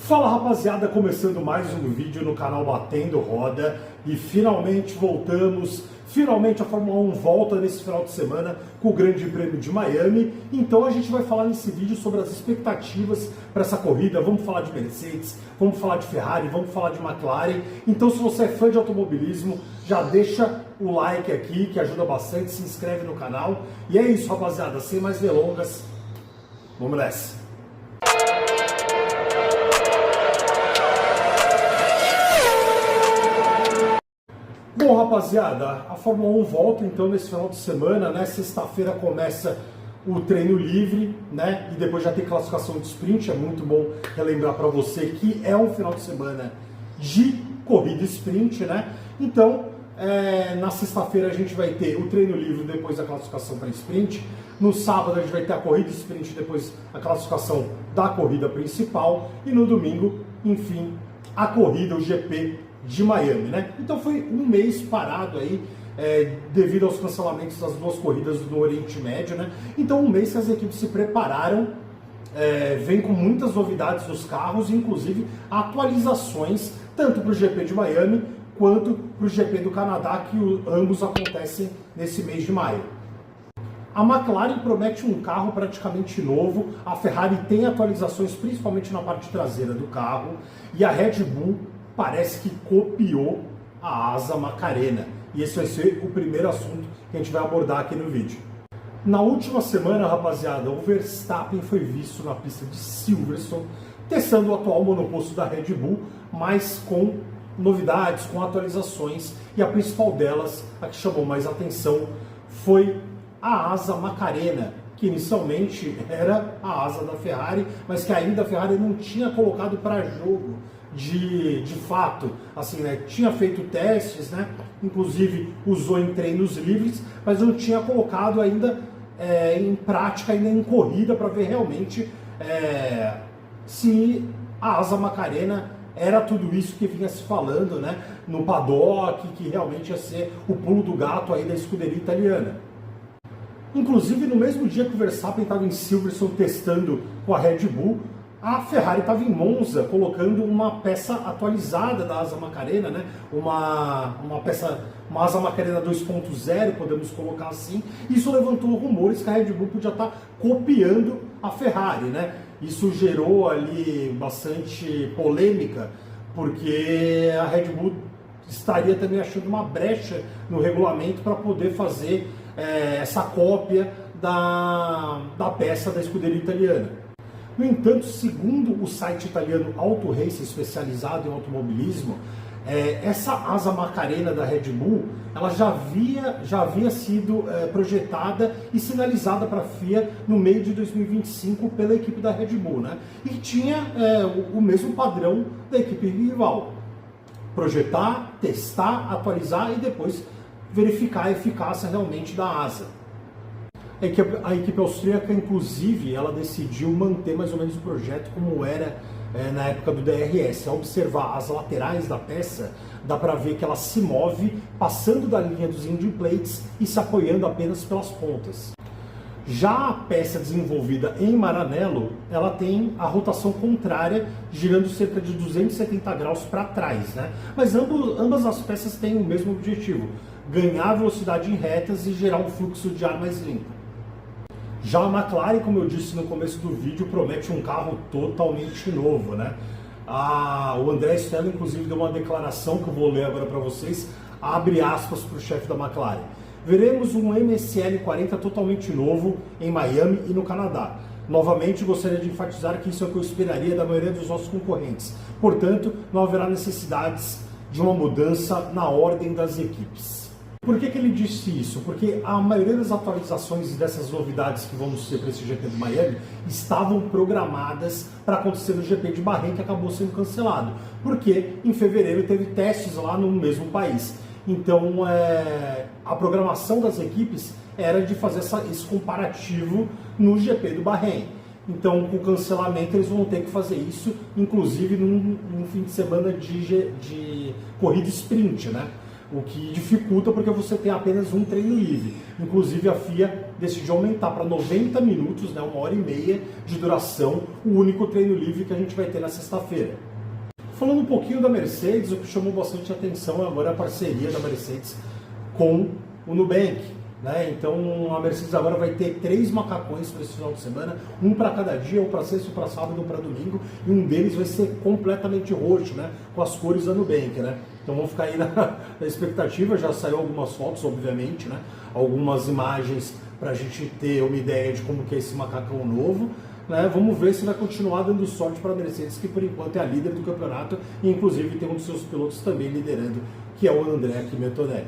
Fala rapaziada, começando mais um vídeo no canal Batendo Roda e finalmente voltamos, finalmente a Fórmula 1 volta nesse final de semana com o Grande Prêmio de Miami. Então a gente vai falar nesse vídeo sobre as expectativas para essa corrida, vamos falar de Mercedes, vamos falar de Ferrari, vamos falar de McLaren. Então se você é fã de automobilismo, já deixa o like aqui que ajuda bastante, se inscreve no canal. E é isso rapaziada, sem mais delongas, vamos nessa! Bom, rapaziada, a Fórmula 1 volta então nesse final de semana, né? Sexta-feira começa o treino livre, né? E depois já tem classificação de sprint. É muito bom relembrar para você que é um final de semana de corrida sprint, né? Então, na sexta-feira a gente vai ter o treino livre depois da classificação para sprint. No sábado a gente vai ter a corrida sprint depois a classificação da corrida principal. E no domingo, enfim, a corrida, o GP de Miami, né? Então foi um mês parado aí, devido aos cancelamentos das duas corridas do Oriente Médio, né? Então um mês que as equipes se prepararam, vem com muitas novidades nos carros, inclusive atualizações tanto para o GP de Miami quanto para o GP do Canadá, que ambos acontecem nesse mês de maio. A McLaren promete um carro praticamente novo, a Ferrari tem atualizações principalmente na parte traseira do carro e a Red Bull parece que copiou a asa Macarena. E esse vai ser o primeiro assunto que a gente vai abordar aqui no vídeo. Na última semana, rapaziada, o Verstappen foi visto na pista de Silverstone, testando o atual monoposto da Red Bull, mas com novidades, com atualizações. E a principal delas, a que chamou mais atenção, foi a asa Macarena, que inicialmente era a asa da Ferrari, mas que ainda a Ferrari não tinha colocado para jogo. De fato, assim, né, tinha feito testes, né, inclusive usou em treinos livres, mas não tinha colocado ainda em prática, ainda em corrida, para ver realmente se a asa Macarena era tudo isso que vinha se falando, né, no paddock, que realmente ia ser o pulo do gato aí da escuderia italiana. Inclusive, no mesmo dia que o Verstappen estava em Silverstone testando com a Red Bull, a Ferrari estava em Monza colocando uma peça atualizada da asa Macarena, né? uma asa Macarena 2.0, podemos colocar assim. Isso levantou rumores que a Red Bull podia estar copiando a Ferrari, né? Isso gerou ali bastante polêmica, porque a Red Bull estaria também achando uma brecha no regulamento para poder fazer essa cópia da peça da escuderia italiana. No entanto, segundo o site italiano Auto Race, especializado em automobilismo, essa asa Macarena da Red Bull, ela já havia sido projetada e sinalizada para a FIA no meio de 2025 pela equipe da Red Bull, né? E tinha o mesmo padrão da equipe rival: projetar, testar, atualizar e depois verificar a eficácia realmente da asa. A equipe austríaca, inclusive, ela decidiu manter mais ou menos o projeto como era na época do DRS. Ao observar as laterais da peça, dá para ver que ela se move passando da linha dos engine plates e se apoiando apenas pelas pontas. Já a peça desenvolvida em Maranello, ela tem a rotação contrária, girando cerca de 270 graus para trás, né? Mas ambas as peças têm o mesmo objetivo: ganhar velocidade em retas e gerar um fluxo de ar mais limpo. Já a McLaren, como eu disse no começo do vídeo, promete um carro totalmente novo, né? O André Stella, inclusive, deu uma declaração que eu vou ler agora para vocês, abre aspas para o chefe da McLaren. Veremos um MSL 40 totalmente novo em Miami e no Canadá. Novamente, gostaria de enfatizar que isso é o que eu esperaria da maioria dos nossos concorrentes. Portanto, não haverá necessidades de uma mudança na ordem das equipes. Por que ele disse isso? Porque a maioria das atualizações e dessas novidades que vamos ter para esse GP de Miami estavam programadas para acontecer no GP de Bahrein, que acabou sendo cancelado. Porque em fevereiro teve testes lá no mesmo país. Então a programação das equipes era de fazer esse comparativo no GP do Bahrein. Então, com o cancelamento, eles vão ter que fazer isso, inclusive num fim de semana de corrida sprint, né? O que dificulta porque você tem apenas um treino livre. Inclusive a FIA decidiu aumentar para 90 minutos, né, 1h30 de duração, o único treino livre que a gente vai ter na sexta-feira. Falando um pouquinho da Mercedes, o que chamou bastante atenção agora é a parceria da Mercedes com o Nubank, né? Então a Mercedes agora vai ter 3 macacões para esse final de semana, um para cada dia, um para sexta, um para sábado, um para domingo, e um deles vai ser completamente roxo, né? Com as cores da Nubank, né? Então vamos ficar aí na expectativa, já saiu algumas fotos, obviamente, né? Algumas imagens para a gente ter uma ideia de como que é esse macacão novo. Né, vamos ver se vai continuar dando sorte para a Mercedes, que por enquanto é a líder do campeonato e inclusive tem um dos seus pilotos também liderando, que é o Andrea Antonelli.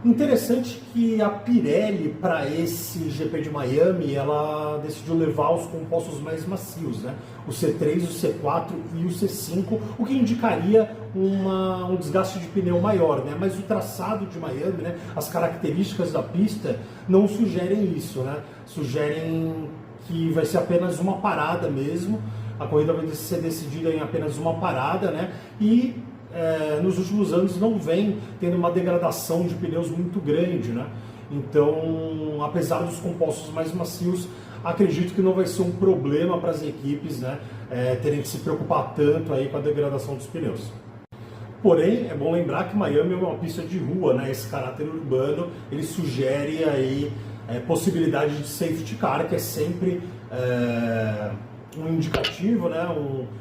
Interessante que a Pirelli, para esse GP de Miami, ela decidiu levar os compostos mais macios, né? O C3, o C4 e o C5, o que indicaria um desgaste de pneu maior, né? Mas o traçado de Miami, né? As características da pista não sugerem isso, né? Sugerem que vai ser apenas uma parada mesmo, a corrida vai ser decidida em apenas uma parada, né? E nos últimos anos não vem tendo uma degradação de pneus muito grande, né? Então, apesar dos compostos mais macios, acredito que não vai ser um problema para as equipes, né? Terem que se preocupar tanto aí com a degradação dos pneus. Porém, é bom lembrar que Miami é uma pista de rua, né? Esse caráter urbano, ele sugere aí possibilidade de safety car, que é sempre um indicativo, né?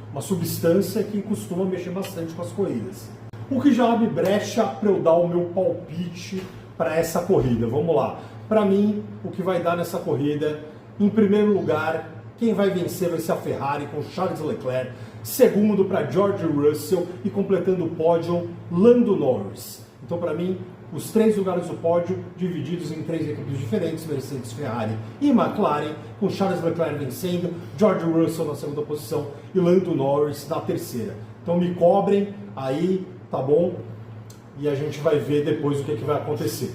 Uma substância que costuma mexer bastante com as corridas. O que já abre brecha para eu dar o meu palpite para essa corrida. Vamos lá. Para mim, o que vai dar nessa corrida, em primeiro lugar, quem vai vencer vai ser a Ferrari com Charles Leclerc, segundo para George Russell e completando o pódio, Lando Norris. Então, para mim, os 3 lugares do pódio divididos em 3 equipes diferentes, Mercedes, Ferrari e McLaren, com Charles Leclerc vencendo, George Russell na segunda posição e Lando Norris na terceira. Então me cobrem aí, tá bom? E a gente vai ver depois o que vai acontecer.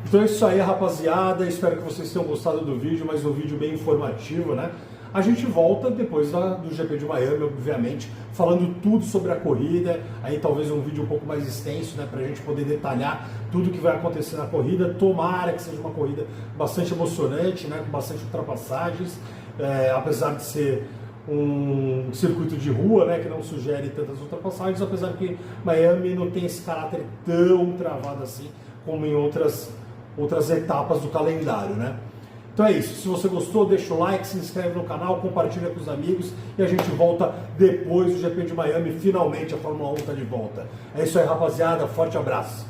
Então é isso aí, rapaziada. Espero que vocês tenham gostado do vídeo, mas um vídeo bem informativo, né? A gente volta depois do GP de Miami, obviamente, falando tudo sobre a corrida, aí talvez um vídeo um pouco mais extenso, né, para a gente poder detalhar tudo que vai acontecer na corrida. Tomara que seja uma corrida bastante emocionante, né, com bastante ultrapassagens, apesar de ser um circuito de rua, né, que não sugere tantas ultrapassagens, apesar que Miami não tem esse caráter tão travado assim como em outras etapas do calendário, né? Então é isso, se você gostou, deixa o like, se inscreve no canal, compartilha com os amigos e a gente volta depois do GP de Miami, finalmente a Fórmula 1 está de volta. É isso aí, rapaziada, forte abraço!